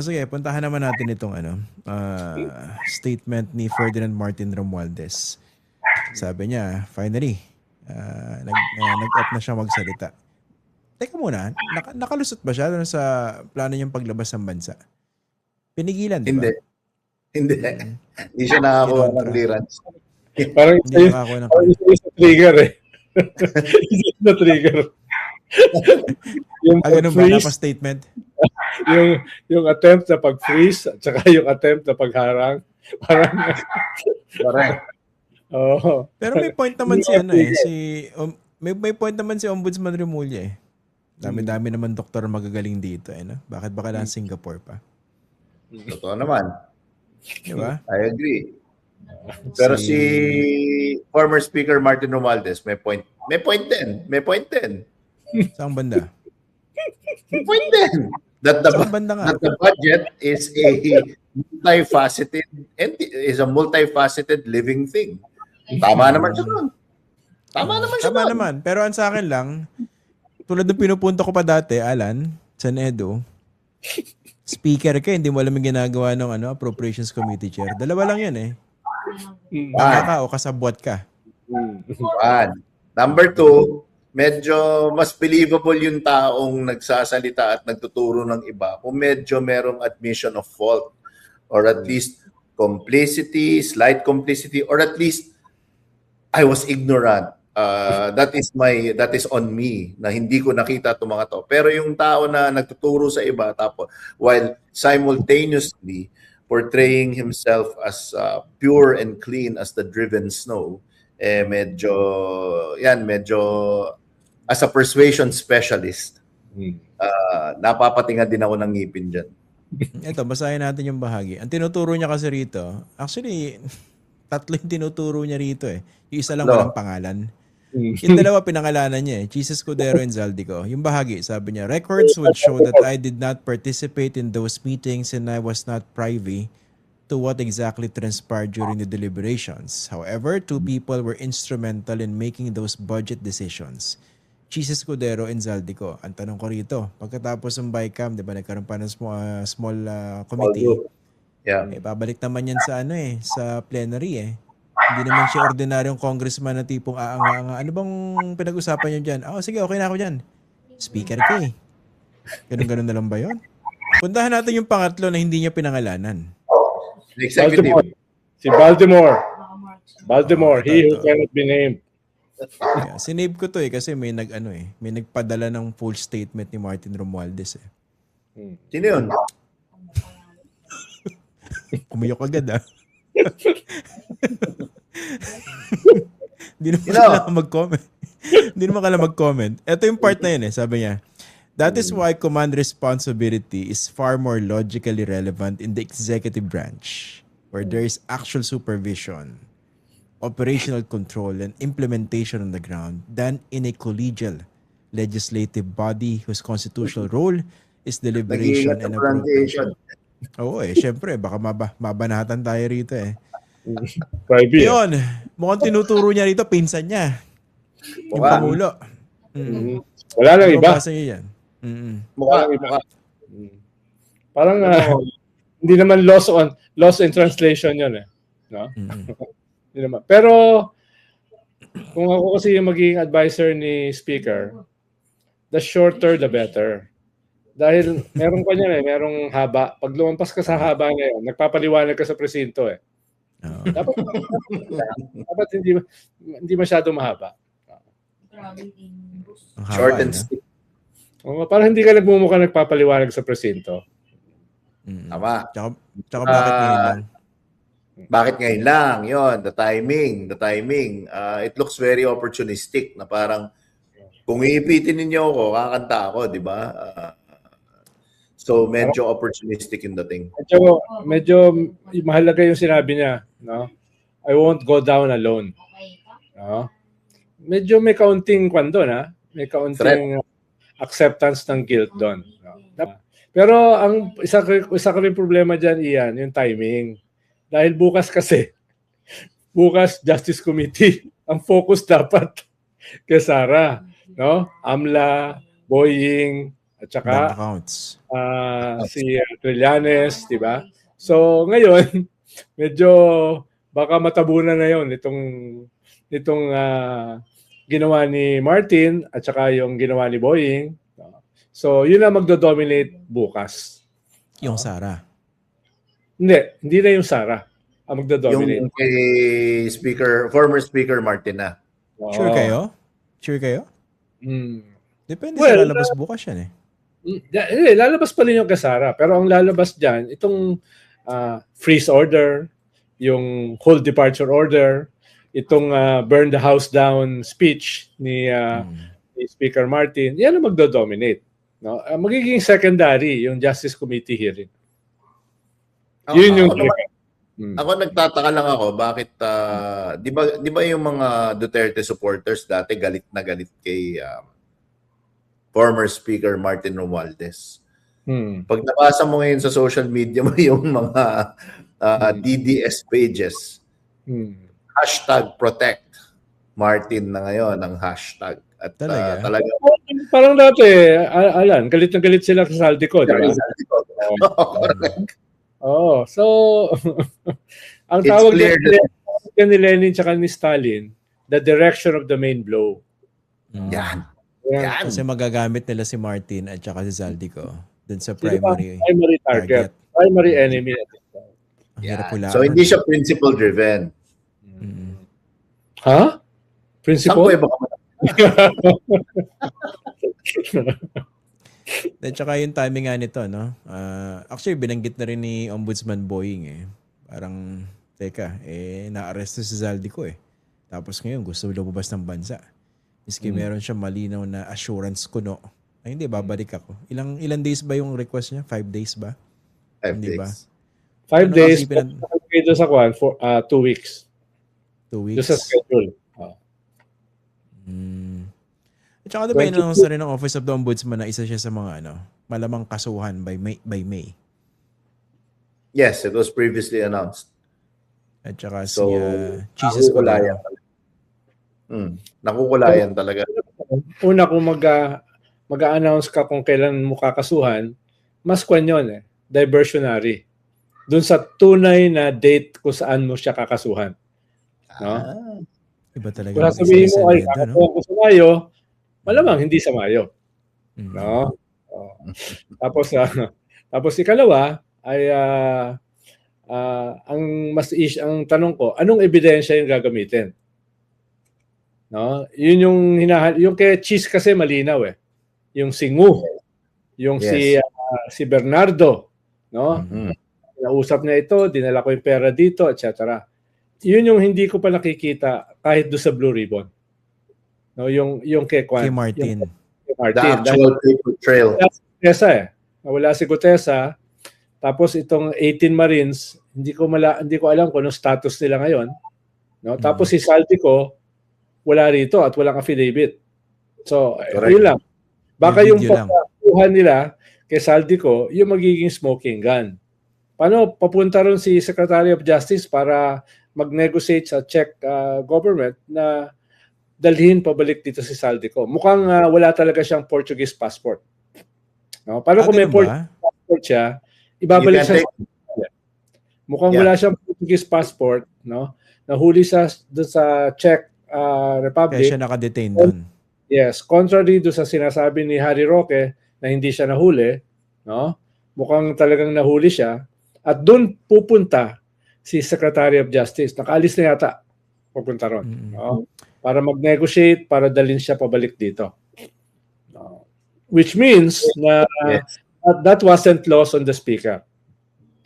Sige, puntahan naman natin itong statement ni Ferdinand Martin Romualdez. Sabi niya, finally, nag-opt na siya magsalita. Teka muna, nakalusot ba siya doon sa plano niyang paglabas ng bansa? Pinigilan, di ba? Hindi. Hindi siya nakakuha ng clearance. Parang Hindi nakakuha ng isa sa trigger eh. Isa sa trigger. Yung ganun ba napa-statement? yung attempt na pag-freeze at saka yung attempt na pagharang. Parang Correct. Oh. Pero may point naman may point naman si Ombudsman Remulla eh. Dami-dami naman doktor magagaling dito eh, no? Bakit ba kailangan Singapore pa? Totoo naman. Diba? I agree. Pero si former Speaker Martin Romualdez may point din. Saan banda? May point din. That the budget is a multifaceted living thing. Tama naman siya doon. Tama naman. Pero ang sa akin lang, tulad ng pinupunto ko pa dati, Alan, San Edo, speaker ka, hindi mo alam yung ginagawa ng Appropriations Committee Chair. Dalawa lang yan eh. Ka o kasabwat ka. Number 2, medyo mas believable yung taong nagsasalita at nagtuturo ng iba kung medyo merong admission of fault or at least complicity, slight complicity, or at least I was ignorant. That is on me na hindi ko nakita itong mga to. Pero yung tao na nagtuturo sa iba tapos while simultaneously portraying himself as pure and clean as the driven snow, medyo as a persuasion specialist, napapatinga din ako ng ngipin dyan. Ito, basahin natin yung bahagi. Ang tinuturo niya kasi rito, actually, 3 yung tinuturo niya rito eh. Yung isa lang walang pangalan. Yung 2 pinangalanan niya eh, Jesus Cudero and Zaldico. Yung bahagi, sabi niya, records would show that I did not participate in those meetings and I was not privy to what exactly transpired during the deliberations. However, 2 people were instrumental in making those budget decisions. Jesus Cudero and Zaldico. Ang tanong ko rito, pagkatapos ng BICAM, di ba, nagkaroon pa ng small committee. Yeah. Babalik naman yan sa sa plenary eh. Hindi naman siya ordinaryong congressman na tipong aanga-anga. Ano bang pinag-usapan niyo dyan? Sige, okay na ako dyan. Speaker ka eh. Ganun-ganun na lang ba yun? Puntahan natin yung pangatlo na hindi niya pinangalanan. Executive. Si Baltimore. He who cannot be named. Yeah, sinave ko to eh kasi may may nagpadala ng full statement ni Martin Romualdez eh. Sino yun? Kumiyok agad Hindi naman kailangan mag-comment. Hindi naman kailangan mag-comment. Ito yung part na yun eh. Sabi niya, that is why command responsibility is far more logically relevant in the executive branch where there is actual supervision, operational control, and implementation on the ground than in a collegial legislative body whose constitutional role is deliberation and appropriation. Oo syempre, baka mabanatan tayo rito eh. Yun, mukhang tinuturo niya rito, pinsan niya. Yung Pangulo. Wala lang iba. Mukha. Parang hindi naman lost in translation yun eh. No? Hindi naman. Pero kung ako kasi yung magiging advisor ni Speaker, the shorter the better. Dahil meron pa niyan merong haba. Pag lumampas ka sa haba na yun, nagpapaliwanag ka sa presinto eh. Dapat hindi masyado mahaba. Short and stick. Parang hindi ka nagmumukha nagpapaliwanag sa presinto. Tama. Tsaka bakit ngayon lang? Bakit ngayon lang? Yun, the timing. It looks very opportunistic na parang kung iipitin ninyo ako, kakanta ako, di ba? So medyo opportunistic yung dating. Medyo mahalaga yung sinabi niya, no? I won't go down alone. No? Medyo may kaunting doon, ha? May kaunting acceptance ng guilt doon. No? Pero ang isa ko rin problema diyan, Ian, yung timing. Dahil bukas Justice Committee, ang focus dapat kay Sara, no? AMLA, Boying, at Bank saka accounts. si Trillanes, di ba? So ngayon, medyo baka matabunan na yon itong ginawa ni Martin at saka yung ginawa ni Boying. So yun ang magdo-dominate bukas. Yung Sara. Hindi na yung Sara ang magdo-dominate. Yung kay former Speaker Martina. Sure kayo? Sure kayo? Depende Well, sa lalabas bukas yan eh. Lalabas pa rin yung kay Sara. Pero ang lalabas dyan, itong freeze order, yung whole departure order, itong burn the house down speech ni Speaker Martin, yan ang magdo-dominate. No? Magiging secondary yung Justice Committee hearing. Yun yung Ako nagtataka lang ako bakit di ba yung mga Duterte supporters dati galit na galit kay former Speaker Martin Romualdez. Pag nabasa mo ngayon sa social media mo yung mga DDS pages, #protect Martin na ngayon ang hashtag. At talaga parang dati, Alan, galit na galit sila sa Saldico, di ba? So ang tawag ni Lenin tsaka ni Stalin, the direction of the main blow. Yan. Kasi magagamit nila si Martin at saka si Zaldico dun sa primary target. Primary enemy. So hindi siya principle driven. Ha? Principle? At saka yung timing nga nito, no? Actually, binanggit na rin ni Ombudsman Boying eh. Parang, teka, na-arresto si Zaldico eh. Tapos ngayon, gusto lumabas ng bansa. Miski meron siya malinaw na assurance kuno. Ay, hindi, babalik ako. Ilan days ba yung request niya? 5 days ba? 5 hindi days. Ba? 5 days, doon sa kwan, for 2 weeks. 2 weeks? Doon sa schedule. At saka diba in-announce na rin ng Office of the Ombudsman na isa siya sa mga malamang kasuhan by May. Yes, it was previously announced. At saka si Jesus Colaya. Nakukulayan talaga. Una kung mag-a-announce ka kung kailan mo kakasuhan, mas kwan yun eh. Diversionary. Doon sa tunay na date kung saan mo siya kakasuhan. No? Iba talaga. Kung sabihin mo, ay, kakasuhan ko sa Mayo, malamang hindi sa Mayo. No? Tapos ikalawa ay ang tanong ko, anong ebidensya yung gagamitin? No? Yun yung kay Cheese kasi malinaw eh. Yung si Ngu, yung si Bernardo, no? Nausap niya ito, dinala ko yung pera dito, etc. Yun yung hindi ko pa nakikita kahit do sa Blue Ribbon. No, yung kay Martin. The actual paper trail. Wala si Gutesa. Tapos itong 18 Marines, hindi ko alam kung anong status nila ngayon. No? Tapos si Saldico, wala rito at walang affidavit. So, yun lang. Baka yung pagkakuhan nila kay Saldico, yung magiging smoking gun. Paano papunta ron si Secretary of Justice para mag-negotiate sa Czech government na dalhin pabalik dito si Saldico? Mukhang wala talaga siyang Portuguese passport. No? Paano kung may Portuguese passport siya, ibabalik siya. Mukhang wala siyang Portuguese passport, no? Nahuli doon sa Czech Republic. Kaya siya naka-detain doon. Yes, contrary doon sa sinasabi ni Harry Roque na hindi siya nahuli, no? Mukhang talagang nahuli siya at doon pupunta si Secretary of Justice. Nakaalis na yata pupunta ron. No? Para mag-negotiate, para dalhin siya pabalik dito. No? Which means na that wasn't lost on the Speaker.